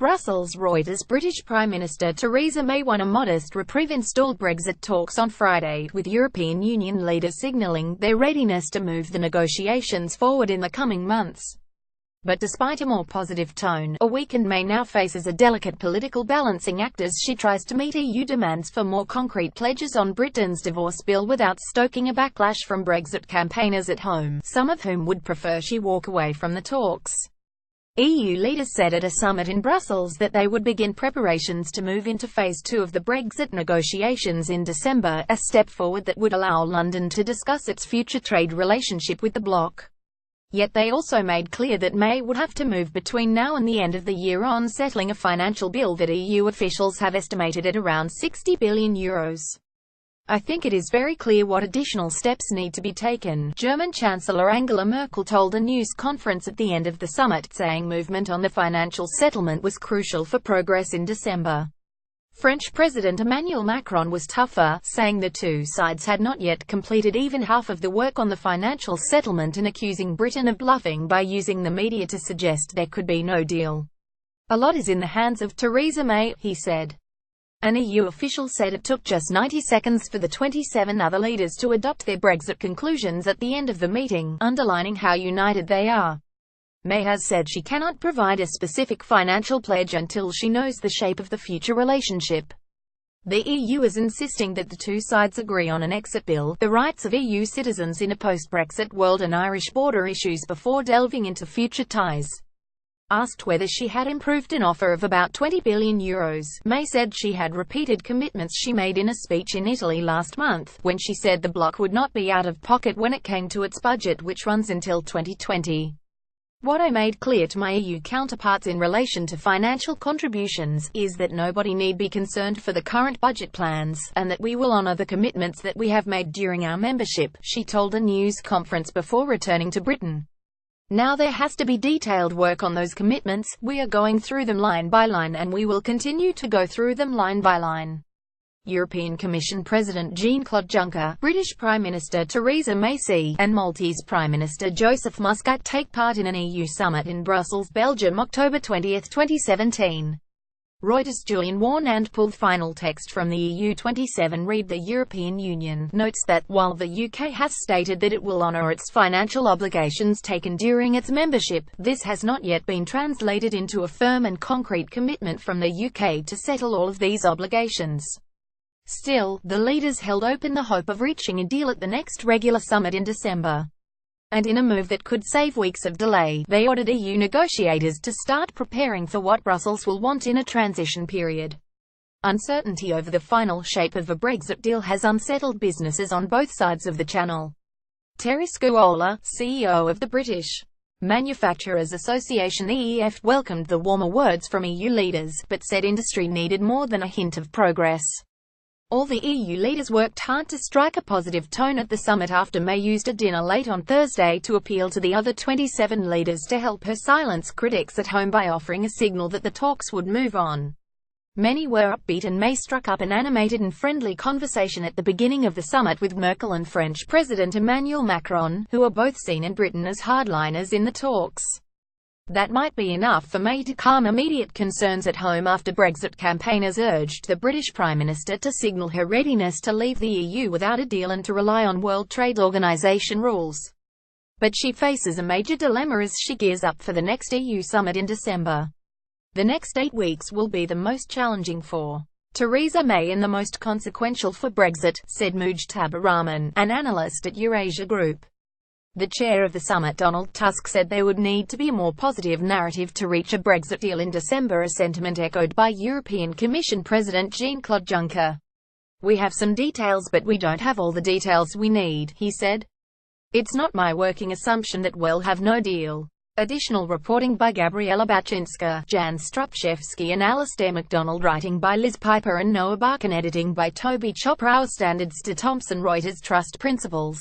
Brussels. Reuters. British Prime Minister Theresa May won a modest reprieve in stalled Brexit talks on Friday, with European Union leaders signalling their readiness to move the negotiations forward in the coming months. But despite a more positive tone, a weakened May now faces a delicate political balancing act as she tries to meet EU demands for more concrete pledges on Britain's divorce bill without stoking a backlash from Brexit campaigners at home, some of whom would prefer she walk away from the talks. EU leaders said at a summit in Brussels that they would begin preparations to move into Phase 2 of the Brexit negotiations in December, a step forward that would allow London to discuss its future trade relationship with the bloc. Yet they also made clear that May would have to move between now and the end of the year on settling a financial bill that EU officials have estimated at around €60 billion. I think it is very clear what additional steps need to be taken, German Chancellor Angela Merkel told a news conference at the end of the summit, saying movement on the financial settlement was crucial for progress in December. French President Emmanuel Macron was tougher, saying the two sides had not yet completed even half of the work on the financial settlement and accusing Britain of bluffing by using the media to suggest there could be no deal. A lot is in the hands of Theresa May, he said. An EU official said it took just 90 seconds for the 27 other leaders to adopt their Brexit conclusions at the end of the meeting, underlining how united they are. May has said she cannot provide a specific financial pledge until she knows the shape of the future relationship. The EU is insisting that the two sides agree on an exit bill, the rights of EU citizens in a post-Brexit world and Irish border issues before delving into future ties. Asked whether she had improved an offer of about €20 billion, May said she had repeated commitments she made in a speech in Italy last month, when she said the bloc would not be out of pocket when it came to its budget, which runs until 2020. What I made clear to my EU counterparts in relation to financial contributions, is that nobody need be concerned for the current budget plans, and that we will honour the commitments that we have made during our membership, she told a news conference before returning to Britain. Now there has to be detailed work on those commitments, we are going through them line by line and we will continue to go through them line by line. European Commission President Jean-Claude Juncker, British Prime Minister Theresa May and Maltese Prime Minister Joseph Muscat take part in an EU summit in Brussels, Belgium, October 20, 2017. Reuters. Julian Warne and pulled final text from the EU27. Read. The European Union notes that, while the UK has stated that it will honour its financial obligations taken during its membership, this has not yet been translated into a firm and concrete commitment from the UK to settle all of these obligations. Still, the leaders held open the hope of reaching a deal at the next regular summit in December. And in a move that could save weeks of delay, they ordered EU negotiators to start preparing for what Brussels will want in a transition period. Uncertainty over the final shape of a Brexit deal has unsettled businesses on both sides of the Channel. Terry Scuola, CEO of the British Manufacturers Association (EEF), welcomed the warmer words from EU leaders, but said industry needed more than a hint of progress. All the EU leaders worked hard to strike a positive tone at the summit after May used a dinner late on Thursday to appeal to the other 27 leaders to help her silence critics at home by offering a signal that the talks would move on. Many were upbeat and May struck up an animated and friendly conversation at the beginning of the summit with Merkel and French President Emmanuel Macron, who are both seen in Britain as hardliners in the talks. That might be enough for May to calm immediate concerns at home after Brexit campaigners urged the British Prime Minister to signal her readiness to leave the EU without a deal and to rely on World Trade Organization rules. But she faces a major dilemma as she gears up for the next EU summit in December. The next 8 weeks will be the most challenging for Theresa May and the most consequential for Brexit, said Mujtaba Rahman, an analyst at Eurasia Group. The chair of the summit, Donald Tusk, said there would need to be a more positive narrative to reach a Brexit deal in December, a sentiment echoed by European Commission President Jean-Claude Juncker. We have some details but we don't have all the details we need, he said. It's not my working assumption that we'll have no deal. Additional reporting by Gabriela Bachinska, Jan Stropshevsky and Alastair MacDonald, writing by Liz Piper and Noah Barkin, editing by Toby Chopra. Standards to Thomson Reuters. Trust principles.